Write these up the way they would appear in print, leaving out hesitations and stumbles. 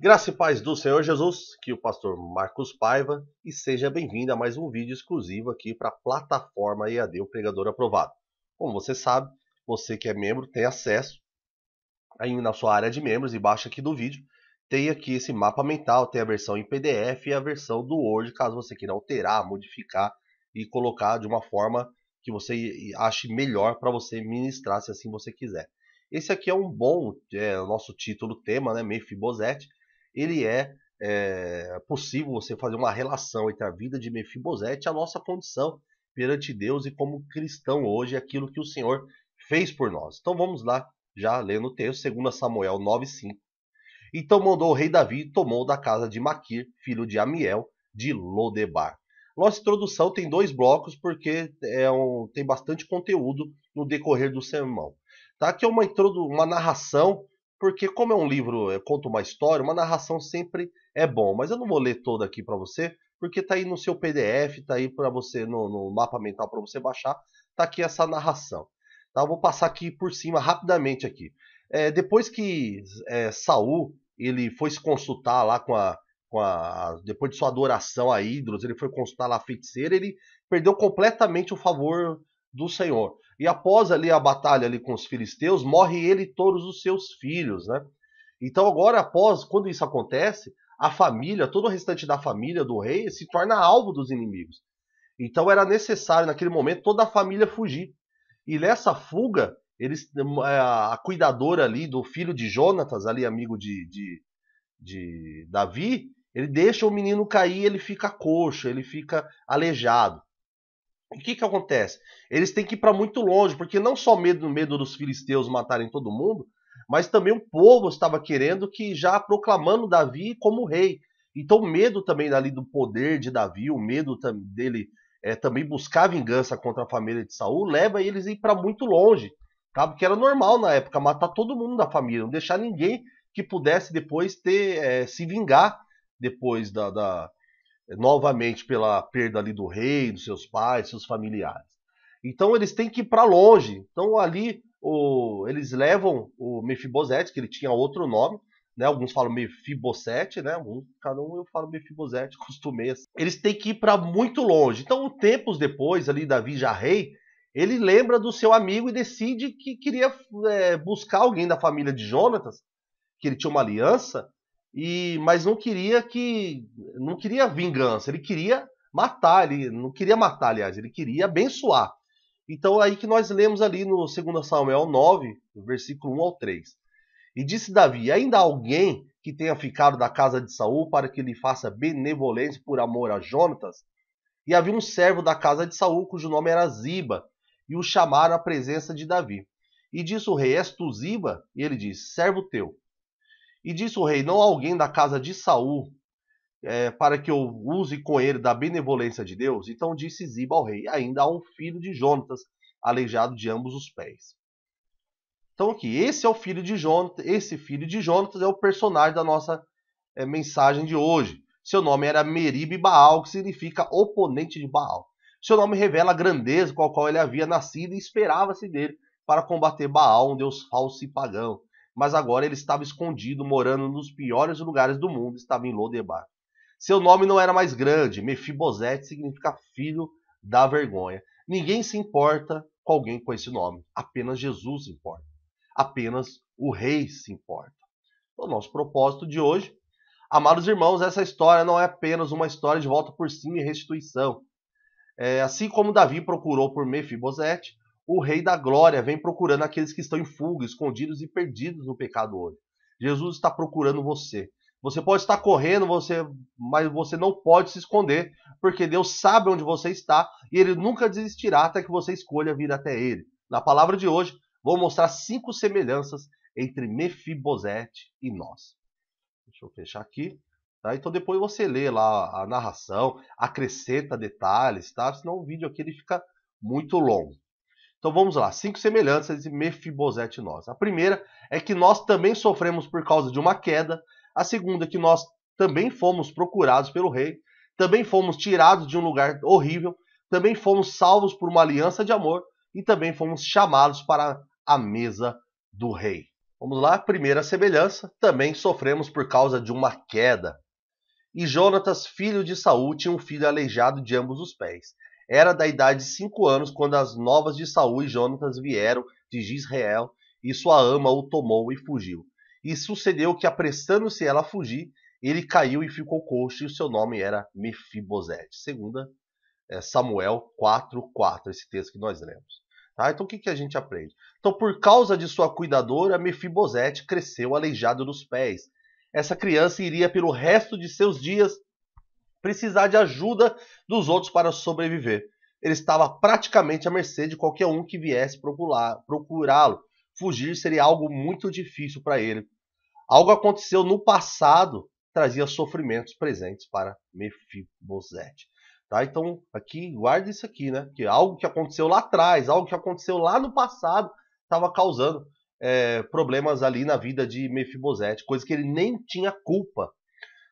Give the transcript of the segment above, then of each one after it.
Graça e paz do Senhor Jesus, que o pastor Marcos Paiva, e seja bem-vindo a mais um vídeo exclusivo aqui para a plataforma EAD, o Pregador Aprovado. Como você sabe, você que é membro tem acesso aí na sua área de membros, embaixo aqui do vídeo, tem aqui esse mapa mental, tem a versão em PDF e a versão do Word, caso você queira alterar, modificar e colocar de uma forma que você ache melhor para você ministrar, se assim você quiser. Esse aqui é um bom, o nosso título, tema, né, Mefibosete. Ele é possível você fazer uma relação entre a vida de Mefibosete e a nossa condição perante Deus e como cristão hoje, aquilo que o Senhor fez por nós. Então vamos lá, já lendo o texto, 2 Samuel 9:5. Então mandou o rei Davi e tomou da casa de Maquir, filho de Amiel, de Lodebar. Nossa introdução tem dois blocos porque tem bastante conteúdo no decorrer do sermão. Tá? Aqui é uma narração, porque como é um livro, conta uma história, uma narração sempre é bom. Mas eu não vou ler toda aqui para você, porque está aí no seu PDF, está aí para você no mapa mental para você baixar. Está aqui essa narração. Tá? Eu vou passar aqui por cima rapidamente aqui. Depois que Saul ele foi se consultar lá depois de sua adoração a ídolos, ele foi consultar lá a feiticeira, ele perdeu completamente o favor do Senhor. E após ali a batalha ali com os filisteus, morre ele e todos os seus filhos, né? Então agora, quando isso acontece, a família, todo o restante da família do rei se torna alvo dos inimigos. Então era necessário naquele momento toda a família fugir. E nessa fuga, a cuidadora ali do filho de Jonatas, ali amigo de Davi, ele deixa o menino cair, ele fica coxo, ele fica aleijado. O que acontece? Eles têm que ir para muito longe, porque não só medo dos filisteus matarem todo mundo, mas também o povo estava querendo que já proclamando Davi como rei. Então o medo também ali do poder de Davi, o medo dele também buscar vingança contra a família de Saul, leva eles a ir para muito longe, tá? Porque era normal na época matar todo mundo da família, não deixar ninguém que pudesse depois se vingar depois novamente pela perda ali do rei, dos seus pais, seus familiares. Então eles têm que ir para longe. Então ali eles levam o Mefibosete, que ele tinha outro nome, né? Alguns falam Mefibosete, né? Cada um eu falo Mefibosete, costumei assim. Eles têm que ir para muito longe. Então, tempos depois, ali Davi já rei, ele lembra do seu amigo e decide que queria buscar alguém da família de Jonatas, que ele tinha uma aliança, mas não queria vingança, ele queria matar, ele não queria matar, aliás, ele queria abençoar. Então aí que nós lemos ali no 2 Samuel 9, versículo 1 ao 3. E disse Davi: ainda há alguém que tenha ficado da casa de Saul para que lhe faça benevolência por amor a Jonatas? E havia um servo da casa de Saul, cujo nome era Ziba, e o chamaram à presença de Davi. E disse o rei: és tu Ziba? E ele disse: servo teu. E disse o rei: não há alguém da casa de Saul para que eu use com ele da benevolência de Deus? Então disse Ziba ao rei: ainda há um filho de Jonatas, aleijado de ambos os pés. Então aqui, esse é o filho de Jonatas, esse filho de Jonatas é o personagem da nossa mensagem de hoje. Seu nome era Meribe Baal, que significa oponente de Baal. Seu nome revela a grandeza com a qual ele havia nascido e esperava-se dele para combater Baal, um deus falso e pagão. Mas agora ele estava escondido, morando nos piores lugares do mundo, estava em Lodebar. Seu nome não era mais grande, Mefibosete significa filho da vergonha. Ninguém se importa com alguém com esse nome, apenas Jesus se importa. Apenas o rei se importa. O nosso propósito de hoje, amados irmãos, essa história não é apenas uma história de volta por cima e restituição. Assim como Davi procurou por Mefibosete, o Rei da Glória vem procurando aqueles que estão em fuga, escondidos e perdidos no pecado hoje. Jesus está procurando você. Você pode estar correndo, mas você não pode se esconder, porque Deus sabe onde você está e Ele nunca desistirá até que você escolha vir até Ele. Na palavra de hoje, vou mostrar 5 semelhanças entre Mefibosete e nós. Deixa eu fechar aqui. Tá? Então depois você lê lá a narração, acrescenta detalhes, tá? Senão o vídeo aqui ele fica muito longo. Então vamos lá, 5 semelhanças de Mefibosete e nós. A primeira é que nós também sofremos por causa de uma queda. A segunda é que nós também fomos procurados pelo rei. Também fomos tirados de um lugar horrível. Também fomos salvos por uma aliança de amor. E também fomos chamados para a mesa do rei. Vamos lá, primeira semelhança, também sofremos por causa de uma queda. E Jonatas, filho de Saul, tinha um filho aleijado de ambos os pés. Era da idade de 5 anos quando as novas de Saul e Jonatas vieram de Jezreel, e sua ama o tomou e fugiu. E sucedeu que, apressando-se ela a fugir, ele caiu e ficou coxo, e o seu nome era Mefibosete. Segunda Samuel 4:4, esse texto que nós lemos. Tá? Então o que a gente aprende? Então, por causa de sua cuidadora, Mefibosete cresceu aleijado dos pés. Essa criança iria pelo resto de seus dias precisar de ajuda dos outros para sobreviver. Ele estava praticamente à mercê de qualquer um que viesse procurá-lo. Fugir seria algo muito difícil para ele. Algo aconteceu no passado, trazia sofrimentos presentes para Mefibosete. Tá? Então, aqui, guarde isso aqui, né? Que algo que aconteceu lá atrás, algo que aconteceu lá no passado, estava causando problemas ali na vida de Mefibosete, coisa que ele nem tinha culpa,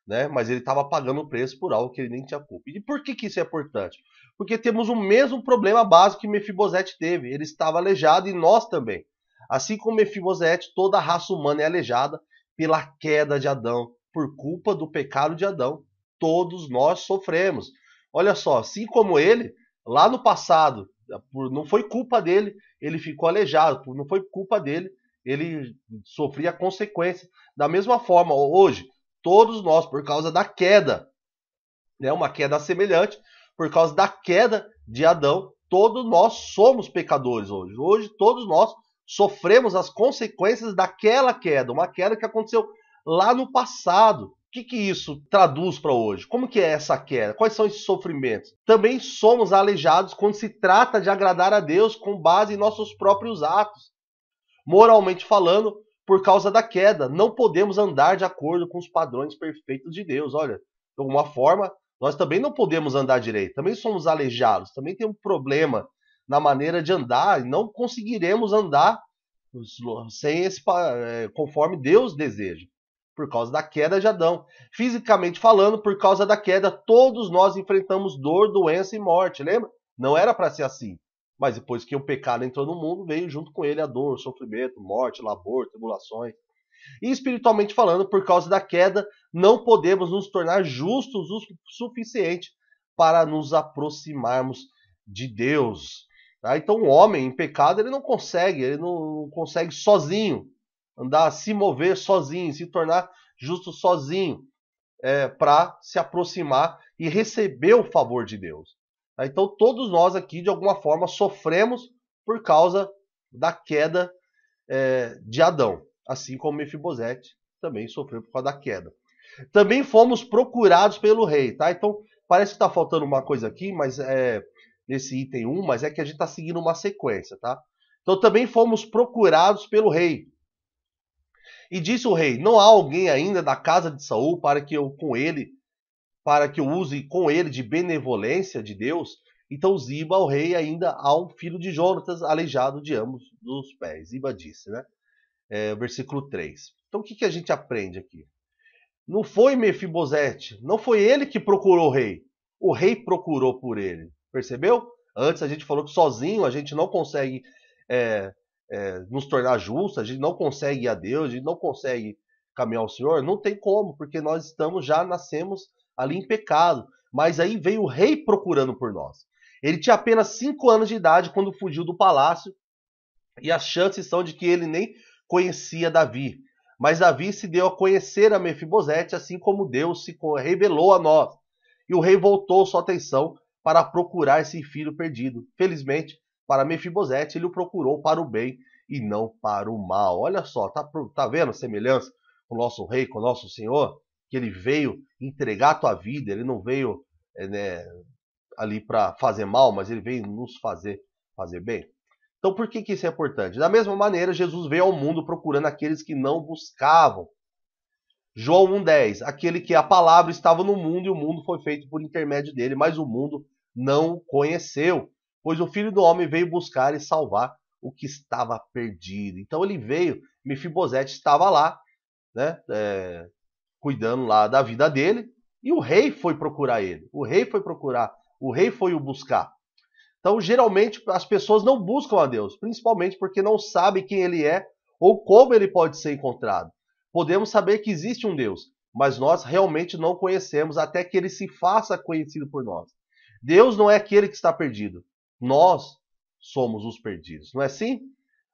né? Mas ele estava pagando o preço por algo que ele nem tinha culpa. E por que isso é importante? Porque temos o mesmo problema básico que Mefibosete teve. Ele estava aleijado e nós também. Assim como Mefibosete, toda a raça humana é aleijada pela queda de Adão, por culpa do pecado de Adão. Todos nós sofremos. Olha só, assim como ele, lá no passado, não foi culpa dele, ele ficou aleijado, não foi culpa dele, ele sofria consequências. Da mesma forma, hoje, todos nós, por causa da queda, né, uma queda semelhante, por causa da queda de Adão, todos nós somos pecadores hoje. Hoje, todos nós sofremos as consequências daquela queda, uma queda que aconteceu lá no passado. O que isso traduz para hoje? Como que é essa queda? Quais são esses sofrimentos? Também somos aleijados quando se trata de agradar a Deus com base em nossos próprios atos. Moralmente falando, por causa da queda, não podemos andar de acordo com os padrões perfeitos de Deus. Olha, de alguma forma, nós também não podemos andar direito. Também somos aleijados. Também tem um problema na maneira de andar e não conseguiremos andar sem conforme Deus deseja, por causa da queda de Adão. Fisicamente falando, por causa da queda, todos nós enfrentamos dor, doença e morte. Lembra? Não era para ser assim. Mas depois que o pecado entrou no mundo, veio junto com ele a dor, o sofrimento, morte, labor, tribulações. E espiritualmente falando, por causa da queda, não podemos nos tornar justos o suficiente para nos aproximarmos de Deus. Tá? Então o homem em pecado, ele não consegue sozinho andar, se mover sozinho, se tornar justo sozinho, para se aproximar e receber o favor de Deus. Então todos nós aqui, de alguma forma, sofremos por causa da queda de Adão, assim como Mefibosete também sofreu por causa da queda. Também fomos procurados pelo rei, tá? Então parece que está faltando uma coisa aqui, mas nesse item 1, mas é que a gente está seguindo uma sequência, tá? Então também fomos procurados pelo rei. E disse o rei: não há alguém ainda da casa de Saul para que eu use com ele de benevolência de Deus? Então Ziba, o rei, ainda há um filho de Jonatas, aleijado de ambos dos pés. Ziba disse, né? Versículo 3. Então o que a gente aprende aqui? Não foi Mefibosete, não foi ele que procurou o rei procurou por ele. Percebeu? Antes a gente falou que sozinho a gente não consegue nos tornar justos, a gente não consegue ir a Deus, a gente não consegue caminhar ao Senhor. Não tem como, porque nós já nascemos ali em pecado. Mas aí veio o rei procurando por nós. Ele tinha apenas 5 anos de idade quando fugiu do palácio, e as chances são de que ele nem conhecia Davi. Mas Davi se deu a conhecer a Mefibosete, assim como Deus se revelou a nós. E o rei voltou sua atenção para procurar esse filho perdido. Felizmente, para Mefibosete, ele o procurou para o bem e não para o mal. Olha só, tá vendo a semelhança com o nosso rei, com o nosso Senhor? Que ele veio entregar a tua vida, ele não veio ali para fazer mal, mas ele veio nos fazer bem. Então por que isso é importante? Da mesma maneira, Jesus veio ao mundo procurando aqueles que não buscavam. João 1,10, aquele que a palavra estava no mundo e o mundo foi feito por intermédio dele, mas o mundo não o conheceu, pois o Filho do Homem veio buscar e salvar o que estava perdido. Então ele veio, Mefibosete estava lá, né, cuidando lá da vida dele, e o rei foi procurar ele, o rei foi o buscar. Então, geralmente, as pessoas não buscam a Deus, principalmente porque não sabem quem ele é ou como ele pode ser encontrado. Podemos saber que existe um Deus, mas nós realmente não conhecemos até que ele se faça conhecido por nós. Deus não é aquele que está perdido. Nós somos os perdidos. Não é assim?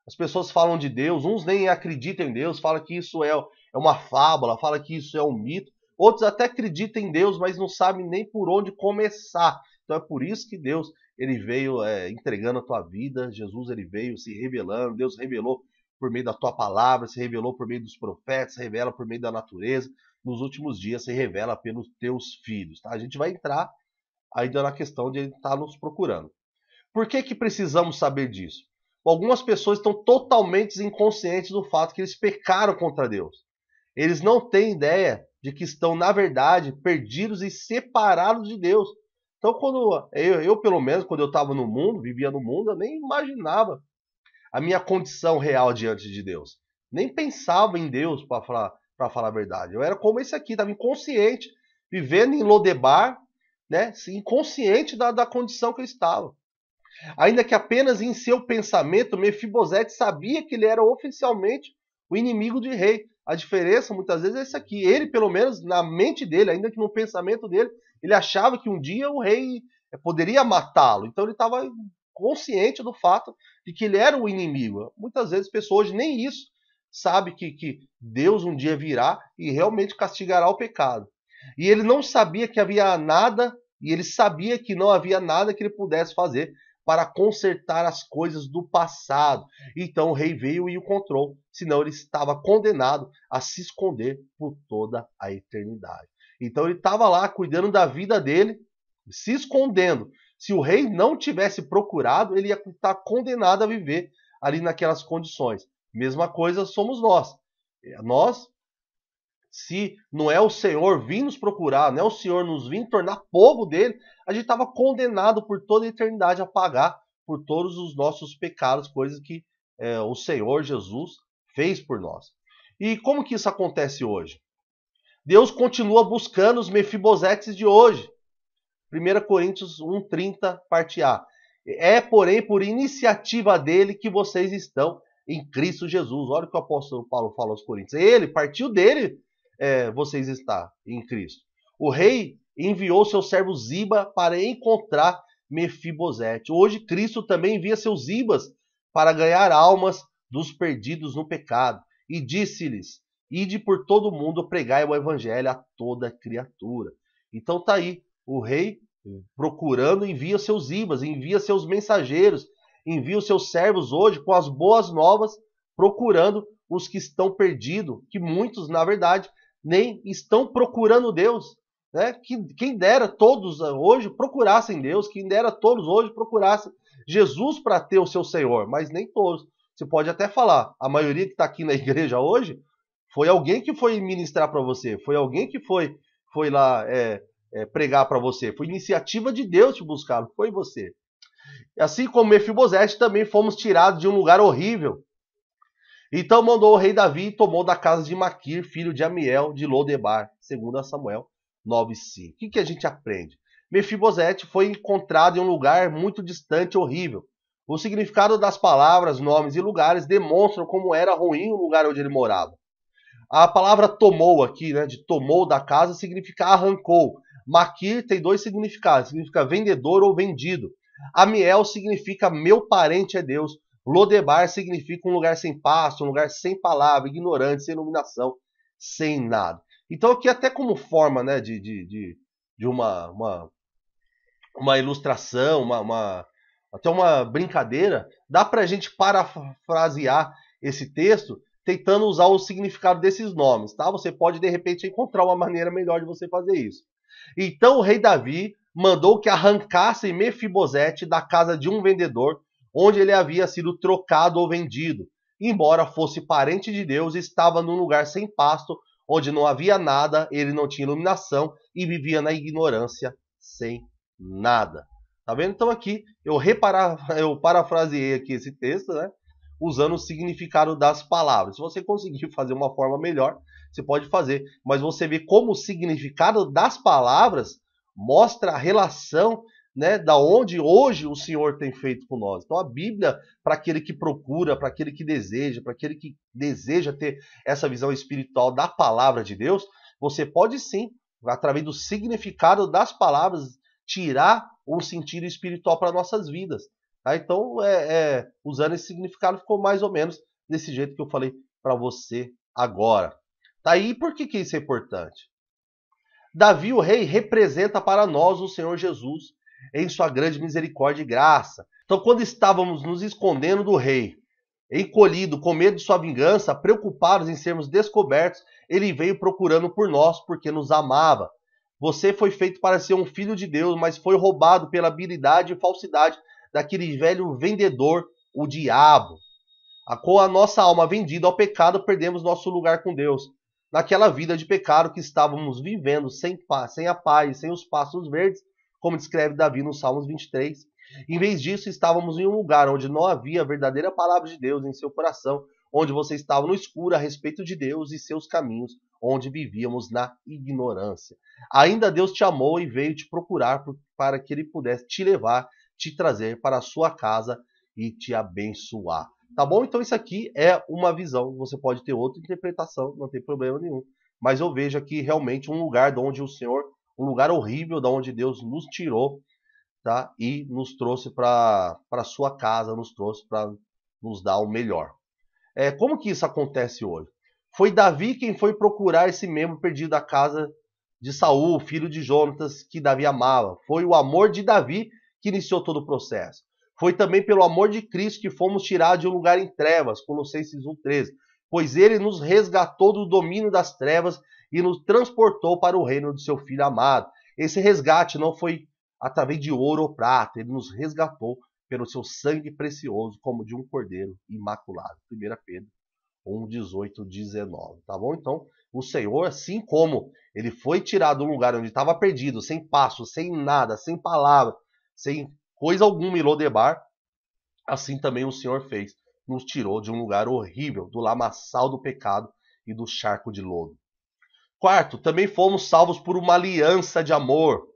As pessoas falam de Deus, uns nem acreditam em Deus, falam que isso é uma fábula, falam que isso é um mito. Outros até acreditam em Deus, mas não sabem nem por onde começar. Então é por isso que Deus ele veio entregando a tua vida, Jesus ele veio se revelando, Deus revelou por meio da tua palavra, se revelou por meio dos profetas, se revela por meio da natureza. Nos últimos dias se revela pelos teus filhos. Tá? A gente vai entrar ainda na questão de ele estar nos procurando. Por que precisamos saber disso? Algumas pessoas estão totalmente inconscientes do fato que eles pecaram contra Deus. Eles não têm ideia de que estão, na verdade, perdidos e separados de Deus. Então, quando eu pelo menos, quando eu estava no mundo, vivia no mundo, eu nem imaginava a minha condição real diante de Deus. Nem pensava em Deus, para falar a verdade. Eu era como esse aqui, estava inconsciente, vivendo em Lodebar, né, inconsciente da condição que eu estava. Ainda que apenas em seu pensamento, Mefibosete sabia que ele era oficialmente o inimigo do rei. A diferença, muitas vezes, é essa aqui. Ele, pelo menos, na mente dele, ainda que no pensamento dele, ele achava que um dia o rei poderia matá-lo. Então ele estava consciente do fato de que ele era o inimigo. Muitas vezes, pessoas hoje nem isso sabem que Deus um dia virá e realmente castigará o pecado. E ele não sabia que havia nada, e ele sabia que não havia nada que ele pudesse fazer para consertar as coisas do passado. Então o rei veio e o encontrou, senão ele estava condenado a se esconder por toda a eternidade. Então ele estava lá cuidando da vida dele, se escondendo. Se o rei não tivesse procurado, ele ia estar condenado a viver ali naquelas condições. Mesma coisa somos nós. Nós, se não é o Senhor vir nos procurar, não é o Senhor nos vir tornar povo dele, a gente estava condenado por toda a eternidade a pagar por todos os nossos pecados, coisas que o Senhor Jesus fez por nós. E como que isso acontece hoje? Deus continua buscando os Mefibosetes de hoje. 1 Coríntios 1:30, parte A. É, porém, por iniciativa dele que vocês estão em Cristo Jesus. Olha o que o apóstolo Paulo fala aos Coríntios. Ele, partiu dele, vocês estão em Cristo. O rei enviou seu servo Ziba para encontrar Mefibosete. Hoje Cristo também envia seus Zibas para ganhar almas dos perdidos no pecado. E disse-lhes: ide por todo mundo, pregai o evangelho a toda criatura. Então tá aí, o rei procurando envia seus Zibas, envia seus mensageiros, envia os seus servos hoje com as boas novas, procurando os que estão perdidos, que muitos, na verdade, nem estão procurando Deus. Né? Quem dera todos hoje procurassem Deus, quem dera todos hoje procurassem Jesus para ter o seu Senhor, mas nem todos. Você pode até falar, a maioria que está aqui na igreja hoje foi alguém que foi ministrar para você, foi alguém que foi lá pregar para você, foi iniciativa de Deus te buscar, não foi você. Assim como Mefibosete, também fomos tirados de um lugar horrível. Então mandou o rei Davi e tomou da casa de Maquir, filho de Amiel, de Lodebar, segundo Samuel 9:5. O que a gente aprende? Mefibosete foi encontrado em um lugar muito distante e horrível. O significado das palavras, nomes e lugares demonstram como era ruim o lugar onde ele morava. A palavra tomou aqui, né, de tomou da casa, significa arrancou. Maquir tem dois significados, significa vendedor ou vendido. Amiel significa meu parente é Deus. Lodebar significa um lugar sem pasto, um lugar sem palavra, ignorante, sem iluminação, sem nada. Então aqui até como forma, né, de uma ilustração, até uma brincadeira, dá para a gente parafrasear esse texto tentando usar o significado desses nomes. Tá? Você pode de repente encontrar uma maneira melhor de você fazer isso. Então o rei Davi mandou que arrancassem Mefibosete da casa de um vendedor, onde ele havia sido trocado ou vendido. Embora fosse parente de Deus, estava num lugar sem pasto, onde não havia nada, ele não tinha iluminação e vivia na ignorância sem nada. Tá vendo? Então aqui eu parafraseei aqui esse texto, né? Usando o significado das palavras. Se você conseguir fazer uma forma melhor, você pode fazer. Mas você vê como o significado das palavras mostra a relação né, da onde hoje o Senhor tem feito com nós. Então a Bíblia, para aquele que procura, para aquele que deseja, para aquele que deseja ter essa visão espiritual da palavra de Deus, você pode sim, através do significado das palavras, tirar um sentido espiritual para nossas vidas. Tá? Então, usando esse significado, ficou mais ou menos desse jeito que eu falei para você agora. Tá aí, por que isso é importante? Davi, o rei, representa para nós o Senhor Jesus em sua grande misericórdia e graça. Então, quando estávamos nos escondendo do rei, encolhido, com medo de sua vingança, preocupados em sermos descobertos, ele veio procurando por nós, porque nos amava. Você foi feito para ser um filho de Deus, mas foi roubado pela habilidade e falsidade daquele velho vendedor, o diabo. Com a nossa alma vendida ao pecado, perdemos nosso lugar com Deus. Naquela vida de pecado que estávamos vivendo sem a paz, sem os passos verdes, como descreve Davi no Salmos 23. Em vez disso, estávamos em um lugar onde não havia a verdadeira palavra de Deus em seu coração, onde você estava no escuro a respeito de Deus e seus caminhos, onde vivíamos na ignorância. Ainda Deus te amou e veio te procurar para que Ele pudesse te levar, te trazer para a sua casa e te abençoar. Tá bom? Então isso aqui é uma visão. Você pode ter outra interpretação, não tem problema nenhum. Mas eu vejo aqui realmente um lugar de onde o Senhor, um lugar horrível, de onde Deus nos tirou, tá? E nos trouxe para a sua casa, nos trouxe para nos dar o melhor. Como que isso acontece hoje? Foi Davi quem foi procurar esse membro perdido da casa de Saul, filho de Jonatas, que Davi amava. Foi o amor de Davi que iniciou todo o processo. Foi também pelo amor de Cristo que fomos tirados de um lugar em trevas, Colossenses 1,13. Pois ele nos resgatou do domínio das trevas e nos transportou para o reino do seu Filho amado. Esse resgate não foi através de ouro ou prata, ele nos resgatou pelo seu sangue precioso, como de um cordeiro imaculado. 1 Pedro 1, 18, 19. Tá bom? Então, o Senhor, assim como ele foi tirado do lugar onde estava perdido, sem passo, sem nada, sem palavra, sem coisa alguma em Lodebar, assim também o Senhor fez. Nos tirou de um lugar horrível, do lamaçal do pecado e do charco de lodo. Quarto, também fomos salvos por uma aliança de amor.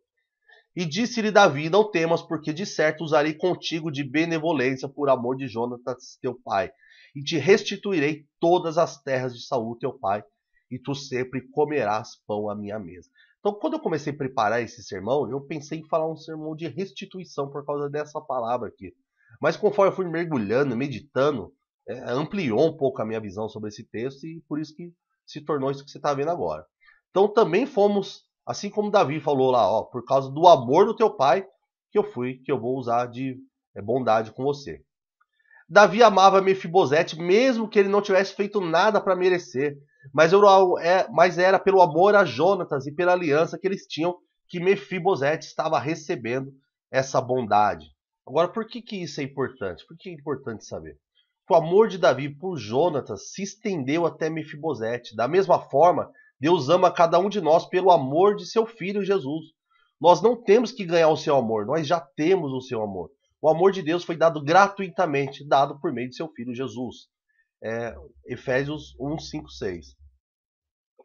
E disse-lhe Davi, não temas, porque de certo usarei contigo de benevolência por amor de Jonatas, teu pai. E te restituirei todas as terras de Saul, teu pai, e tu sempre comerás pão à minha mesa. Então, quando eu comecei a preparar esse sermão, eu pensei em falar um sermão de restituição por causa dessa palavra aqui. Mas conforme eu fui mergulhando, meditando, ampliou um pouco a minha visão sobre esse texto e por isso que se tornou isso que você está vendo agora. Então, também fomos, assim como Davi falou lá, por causa do amor do teu pai, que eu vou usar de bondade com você. Davi amava Mefibosete, mesmo que ele não tivesse feito nada para merecer. Mas era pelo amor a Jonatas e pela aliança que eles tinham que Mefibosete estava recebendo essa bondade. Agora, por que isso é importante? Por que é importante saber? O amor de Davi por Jonatas se estendeu até Mefibosete. Da mesma forma, Deus ama cada um de nós pelo amor de seu Filho Jesus. Nós não temos que ganhar o seu amor, nós já temos o seu amor. O amor de Deus foi dado gratuitamente, dado por meio de seu Filho Jesus. Efésios 1, 5, 6.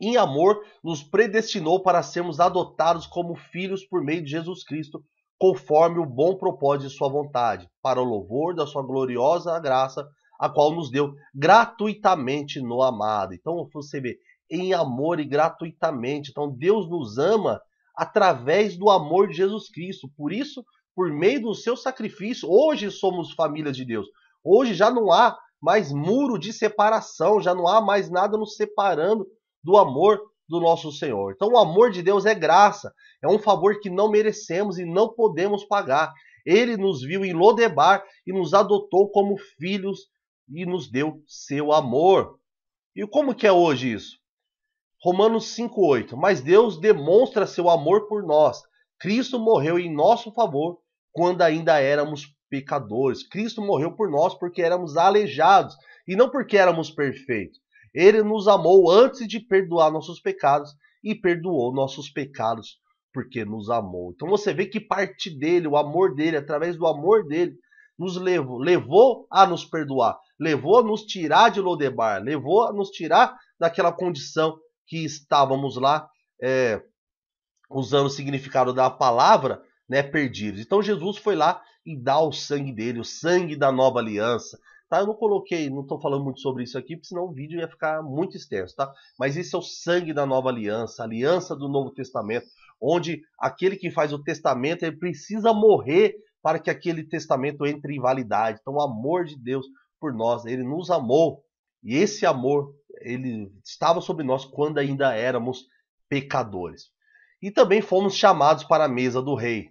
Em amor, nos predestinou para sermos adotados como filhos por meio de Jesus Cristo, conforme o bom propósito de sua vontade, para o louvor da sua gloriosa graça, a qual nos deu gratuitamente no amado. Então você vê, em amor e gratuitamente. Então Deus nos ama através do amor de Jesus Cristo. Por isso, por meio do seu sacrifício, hoje somos família de Deus. Hoje já não há mais muro de separação, já não há mais nada nos separando do amor do nosso Senhor. Então o amor de Deus é graça, é um favor que não merecemos e não podemos pagar. Ele nos viu em Lodebar e nos adotou como filhos e nos deu seu amor. E como que é hoje isso? Romanos 5,8. Mas Deus demonstra seu amor por nós. Cristo morreu em nosso favor quando ainda éramos pecadores. Cristo morreu por nós porque éramos aleijados e não porque éramos perfeitos. Ele nos amou antes de perdoar nossos pecados e perdoou nossos pecados porque nos amou. Então você vê que parte dele, o amor dele, através do amor dele, nos levou a nos perdoar, levou a nos tirar de Lodebar, levou a nos tirar daquela condição que estávamos lá, usando o significado da palavra, né, perdidos. Então Jesus foi lá e dá o sangue dele, o sangue da nova aliança. Tá? Eu não coloquei, não estou falando muito sobre isso aqui, porque senão o vídeo ia ficar muito extenso, tá? Mas esse é o sangue da nova aliança, a aliança do Novo Testamento, onde aquele que faz o testamento, ele precisa morrer para que aquele testamento entre em validade. Então o amor de Deus por nós, ele nos amou, e esse amor, ele estava sobre nós quando ainda éramos pecadores. E também fomos chamados para a mesa do rei.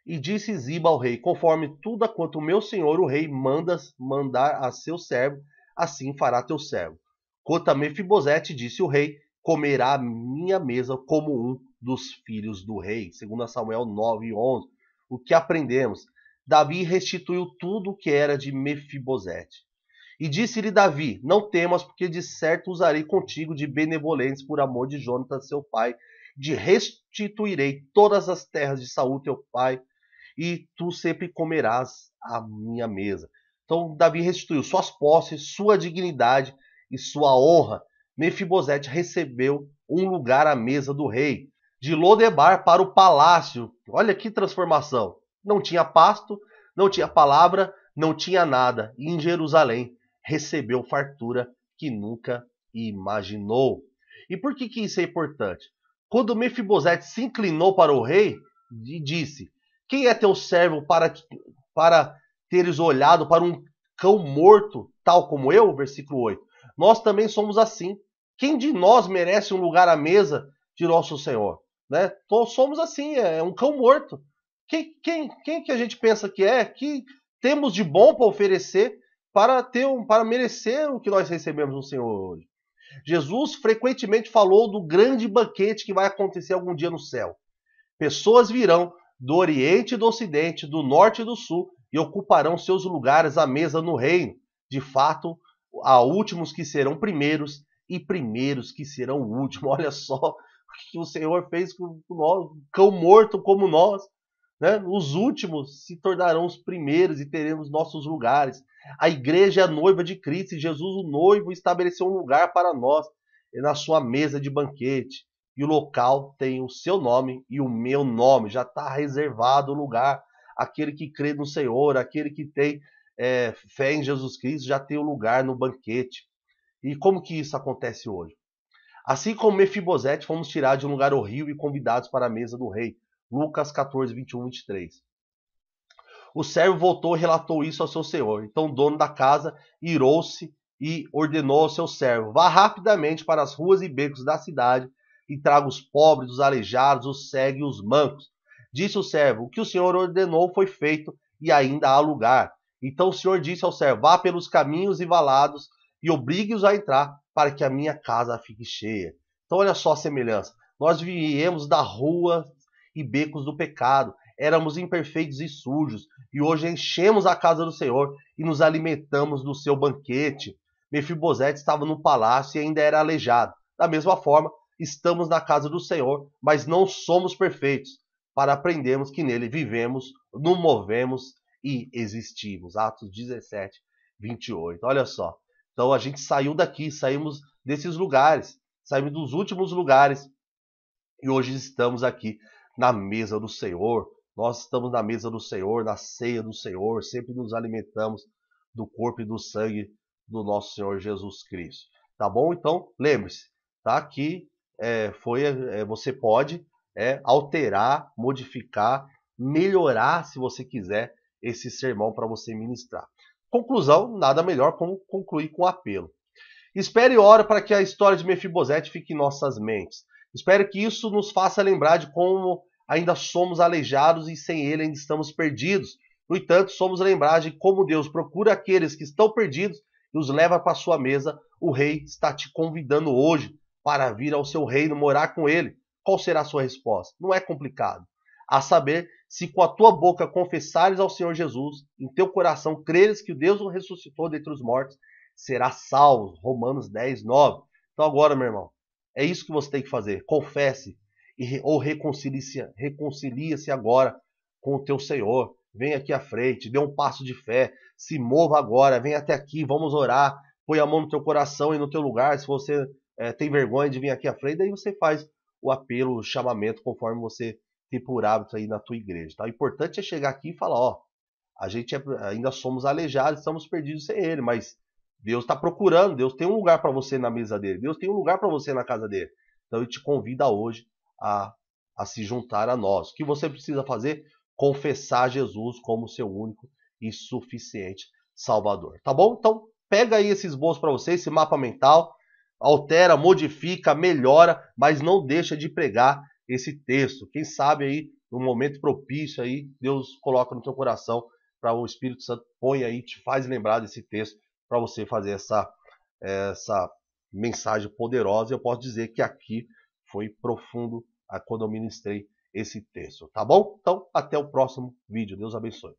E disse Ziba ao rei: conforme tudo quanto o meu senhor o rei mandar a seu servo, assim fará teu servo. Quanto a Mefibosete, disse o rei, comerá a minha mesa como um dos filhos do rei. 2 Samuel 9:11. O que aprendemos? Davi restituiu tudo o que era de Mefibosete. E disse-lhe Davi: não temas, porque de certo usarei contigo de benevolência por amor de Jonatas seu pai, de restituirei todas as terras de Saul teu pai, e tu sempre comerás a minha mesa. Então Davi restituiu suas posses, sua dignidade e sua honra. Mefibosete recebeu um lugar à mesa do rei. De Lodebar para o palácio. Olha que transformação. Não tinha pasto, não tinha palavra, não tinha nada. E em Jerusalém recebeu fartura que nunca imaginou. E por que isso é importante? Quando Mefibosete se inclinou para o rei e disse: quem é teu servo para teres olhado para um cão morto, tal como eu? Versículo 8. Nós também somos assim. Quem de nós merece um lugar à mesa de nosso Senhor? Né? Todos somos assim, é um cão morto. Quem que a gente pensa que é? Que temos de bom para oferecer para merecer o que nós recebemos no Senhor hoje? Jesus frequentemente falou do grande banquete que vai acontecer algum dia no céu. Pessoas virão do Oriente e do Ocidente, do Norte e do Sul, e ocuparão seus lugares à mesa no reino. De fato, há últimos que serão primeiros e primeiros que serão últimos. Olha só o que o Senhor fez com nós, cão morto como nós. Né? Os últimos se tornarão os primeiros e teremos nossos lugares. A igreja é a noiva de Cristo e Jesus, o noivo, estabeleceu um lugar para nós na sua mesa de banquete. E o local tem o seu nome e o meu nome. Já está reservado o lugar. Aquele que crê no Senhor, aquele que tem fé em Jesus Cristo, já tem o lugar no banquete. E como que isso acontece hoje? Assim como Mefibosete, fomos tirados de um lugar horrível e convidados para a mesa do rei. Lucas 14, 21, 23. O servo voltou e relatou isso ao seu senhor. Então o dono da casa irou-se e ordenou ao seu servo: vá rapidamente para as ruas e becos da cidade e traga os pobres, os aleijados, os cegos e os mancos. Disse o servo: o que o senhor ordenou foi feito e ainda há lugar. Então o senhor disse ao servo: vá pelos caminhos e valados e obrigue-os a entrar, para que a minha casa fique cheia. Então olha só a semelhança. Nós viemos da rua e becos do pecado, éramos imperfeitos e sujos, e hoje enchemos a casa do Senhor e nos alimentamos do seu banquete. Mefibosete estava no palácio e ainda era aleijado. Da mesma forma, estamos na casa do Senhor, mas não somos perfeitos, para aprendermos que nele vivemos, nos movemos e existimos. Atos 17, 28. Olha só. Então a gente saiu daqui, saímos desses lugares, saímos dos últimos lugares e hoje estamos aqui na mesa do Senhor. Nós estamos na mesa do Senhor, na ceia do Senhor, sempre nos alimentamos do corpo e do sangue do nosso Senhor Jesus Cristo. Tá bom? Então, lembre-se, tá? Que você pode alterar, modificar, melhorar, se você quiser, esse sermão para você ministrar. Conclusão, nada melhor como concluir com um apelo. Espere e ore para que a história de Mefibosete fique em nossas mentes. Espero que isso nos faça lembrar de como ainda somos aleijados e sem ele ainda estamos perdidos. No entanto, somos lembrados de como Deus procura aqueles que estão perdidos e os leva para a sua mesa. O rei está te convidando hoje para vir ao seu reino, morar com ele. Qual será a sua resposta? Não é complicado. A saber, se com a tua boca confessares ao Senhor Jesus, em teu coração creres que Deus o ressuscitou dentre os mortos, será salvo. Romanos 10, 9. Então agora, meu irmão, é isso que você tem que fazer. Confesse ou reconcilia-se agora com o teu Senhor. Vem aqui à frente, dê um passo de fé, se mova agora, vem até aqui, vamos orar. Põe a mão no teu coração e no teu lugar. Se você tem vergonha de vir aqui à frente, daí você faz o apelo, o chamamento, conforme você ter por hábito aí na tua igreja. Tá? O importante é chegar aqui e falar, ó, a gente ainda somos aleijados, estamos perdidos sem ele, mas Deus está procurando, Deus tem um lugar para você na mesa dele, Deus tem um lugar para você na casa dele. Então ele te convida hoje a, a se juntar a nós. O que você precisa fazer? Confessar Jesus como seu único e suficiente Salvador. Tá bom? Então pega aí esses bons para você, esse mapa mental, altera, modifica, melhora, mas não deixa de pregar esse texto. Quem sabe aí, no momento propício aí, Deus coloca no teu coração para o Espírito Santo põe aí, te faz lembrar desse texto para você fazer essa mensagem poderosa. Eu posso dizer que aqui foi profundo quando eu ministrei esse texto, tá bom? Então, até o próximo vídeo. Deus abençoe.